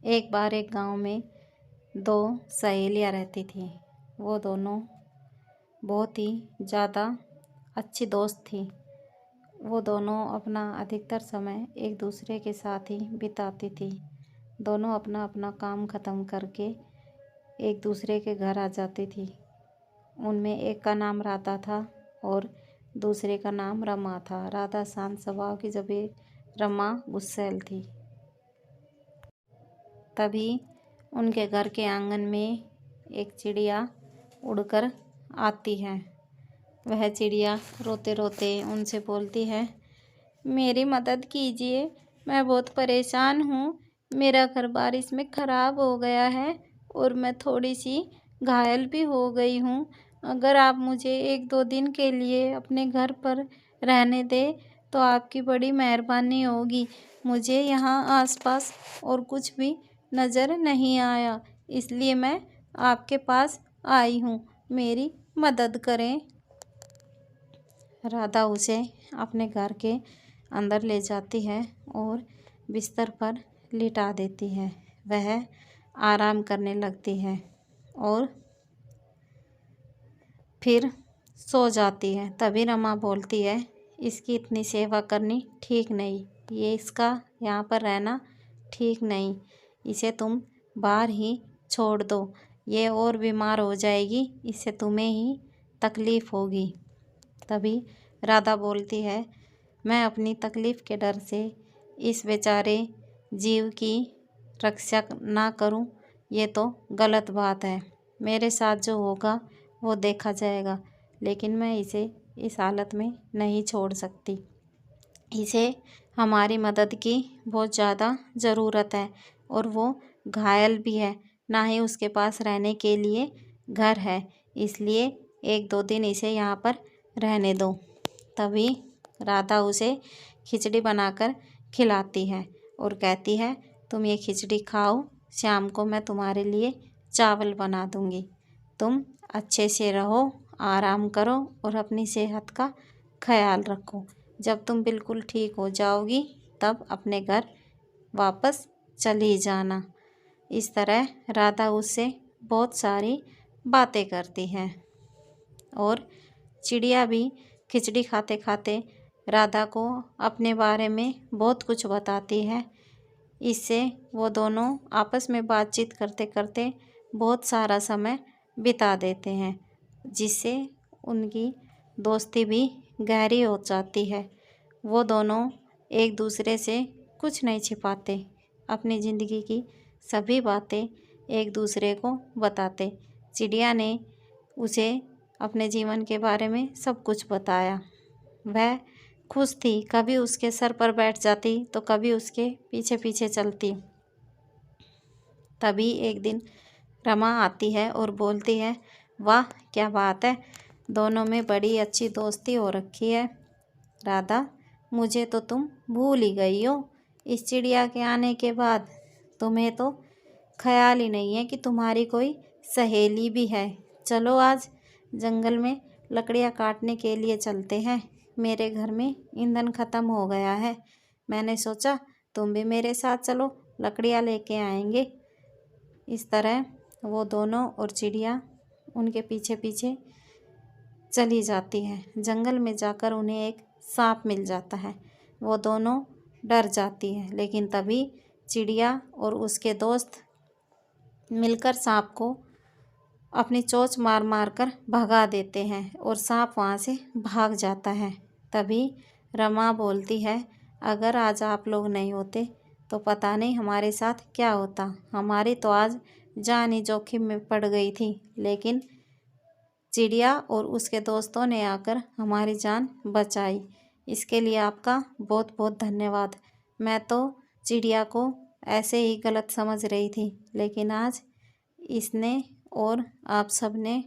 एक बार एक गांव में दो सहेलियां रहती थीं। वो दोनों बहुत ही ज़्यादा अच्छी दोस्त थीं। वो दोनों अपना अधिकतर समय एक दूसरे के साथ ही बिताती थीं। दोनों अपना अपना काम ख़त्म करके एक दूसरे के घर आ जाती थी। उनमें एक का नाम राधा था और दूसरे का नाम रमा था। राधा शांत स्वभाव की जबकि रमा गुस्सैल थी। तभी उनके घर के आंगन में एक चिड़िया उड़कर आती है। वह चिड़िया रोते रोते उनसे बोलती है, मेरी मदद कीजिए, मैं बहुत परेशान हूँ। मेरा घर बारिश में ख़राब हो गया है और मैं थोड़ी सी घायल भी हो गई हूँ। अगर आप मुझे 1-2 दिन के लिए अपने घर पर रहने दें तो आपकी बड़ी मेहरबानी होगी। मुझे यहाँ आसपास और कुछ भी नज़र नहीं आया, इसलिए मैं आपके पास आई हूँ। मेरी मदद करें। राधा उसे अपने घर के अंदर ले जाती है और बिस्तर पर लिटा देती है। वह आराम करने लगती है और फिर सो जाती है। तभी रमा बोलती है, इसकी इतनी सेवा करनी ठीक नहीं, ये इसका यहाँ पर रहना ठीक नहीं। इसे तुम बाहर ही छोड़ दो, ये और बीमार हो जाएगी, इससे तुम्हें ही तकलीफ़ होगी। तभी राधा बोलती है, मैं अपनी तकलीफ़ के डर से इस बेचारे जीव की रक्षा ना करूं, ये तो गलत बात है। मेरे साथ जो होगा वो देखा जाएगा, लेकिन मैं इसे इस हालत में नहीं छोड़ सकती। इसे हमारी मदद की बहुत ज़्यादा ज़रूरत है और वो घायल भी है, ना ही उसके पास रहने के लिए घर है, इसलिए 1-2 दिन इसे यहाँ पर रहने दो। तभी राधा उसे खिचड़ी बनाकर खिलाती है और कहती है, तुम ये खिचड़ी खाओ, शाम को मैं तुम्हारे लिए चावल बना दूँगी। तुम अच्छे से रहो, आराम करो और अपनी सेहत का ख्याल रखो। जब तुम बिल्कुल ठीक हो जाओगी तब अपने घर वापस चली जाना। इस तरह राधा उससे बहुत सारी बातें करती है और चिड़िया भी खिचड़ी खाते खाते राधा को अपने बारे में बहुत कुछ बताती है। इससे वो दोनों आपस में बातचीत करते करते बहुत सारा समय बिता देते हैं, जिससे उनकी दोस्ती भी गहरी हो जाती है। वो दोनों एक दूसरे से कुछ नहीं छिपाते, अपनी ज़िंदगी की सभी बातें एक दूसरे को बताते। चिड़िया ने उसे अपने जीवन के बारे में सब कुछ बताया। वह खुश थी, कभी उसके सर पर बैठ जाती तो कभी उसके पीछे पीछे चलती। तभी एक दिन रमा आती है और बोलती है, वाह क्या बात है, दोनों में बड़ी अच्छी दोस्ती हो रखी है। राधा, मुझे तो तुम भूल ही गई हो। इस चिड़िया के आने के बाद तुम्हें तो ख्याल ही नहीं है कि तुम्हारी कोई सहेली भी है। चलो आज जंगल में लकड़ियाँ काटने के लिए चलते हैं। मेरे घर में ईंधन ख़त्म हो गया है। मैंने सोचा तुम भी मेरे साथ चलो, लकड़ियाँ लेके आएंगे। इस तरह वो दोनों और चिड़िया उनके पीछे पीछे चली जाती है। जंगल में जाकर उन्हें एक सांप मिल जाता है। वो दोनों डर जाती है, लेकिन तभी चिड़िया और उसके दोस्त मिलकर सांप को अपनी चोंच मार मार कर भगा देते हैं और सांप वहाँ से भाग जाता है। तभी रमा बोलती है, अगर आज आप लोग नहीं होते तो पता नहीं हमारे साथ क्या होता। हमारी तो आज जान ही जोखिम में पड़ गई थी, लेकिन चिड़िया और उसके दोस्तों ने आकर हमारी जान बचाई। इसके लिए आपका बहुत बहुत धन्यवाद। मैं तो चिड़िया को ऐसे ही गलत समझ रही थी, लेकिन आज इसने और आप सब ने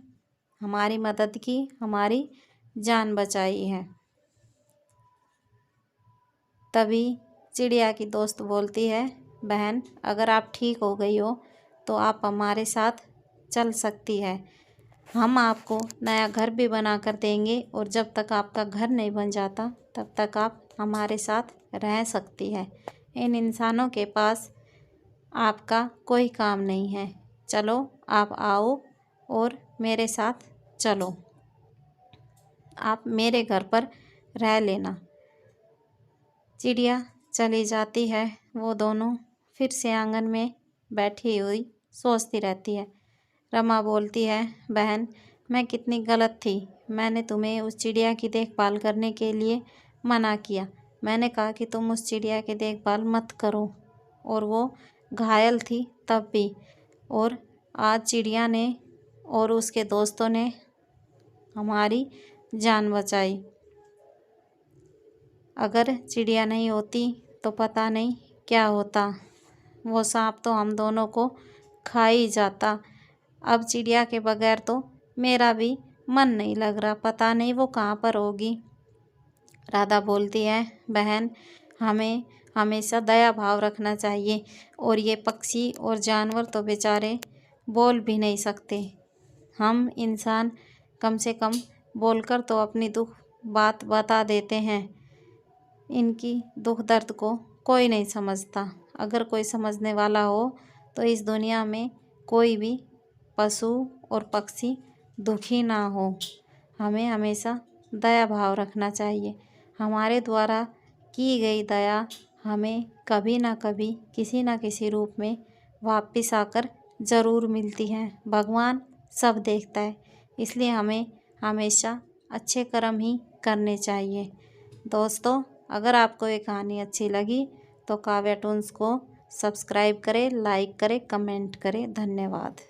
हमारी मदद की, हमारी जान बचाई है। तभी चिड़िया की दोस्त बोलती है, बहन अगर आप ठीक हो गई हो तो आप हमारे साथ चल सकती है। हम आपको नया घर भी बना कर देंगे और जब तक आपका घर नहीं बन जाता तब तक आप हमारे साथ रह सकती है। इन इंसानों के पास आपका कोई काम नहीं है। चलो आप आओ और मेरे साथ चलो, आप मेरे घर पर रह लेना। चिड़िया चली जाती है। वो दोनों फिर से आंगन में बैठी हुई सोचती रहती है। रमा बोलती है, बहन मैं कितनी गलत थी। मैंने तुम्हें उस चिड़िया की देखभाल करने के लिए मना किया। मैंने कहा कि तुम उस चिड़िया की देखभाल मत करो, और वो घायल थी तब भी। और आज चिड़िया ने और उसके दोस्तों ने हमारी जान बचाई। अगर चिड़िया नहीं होती तो पता नहीं क्या होता। वो सांप तो हम दोनों को खा ही जाता। अब चिड़िया के बगैर तो मेरा भी मन नहीं लग रहा, पता नहीं वो कहाँ पर होगी। राधा बोलती है, बहन हमें हमेशा दया भाव रखना चाहिए, और ये पक्षी और जानवर तो बेचारे बोल भी नहीं सकते। हम इंसान कम से कम बोलकर तो अपनी दुख बात बता देते हैं। इनकी दुख दर्द को कोई नहीं समझता। अगर कोई समझने वाला हो तो इस दुनिया में कोई भी पशु और पक्षी दुखी ना हो। हमें हमेशा दया भाव रखना चाहिए। हमारे द्वारा की गई दया हमें कभी ना कभी किसी ना किसी रूप में वापस आकर ज़रूर मिलती है। भगवान सब देखता है, इसलिए हमें हमेशा अच्छे कर्म ही करने चाहिए। दोस्तों, अगर आपको ये कहानी अच्छी लगी तो काव्या टून्स को सब्सक्राइब करें, लाइक करें, कमेंट करें। धन्यवाद।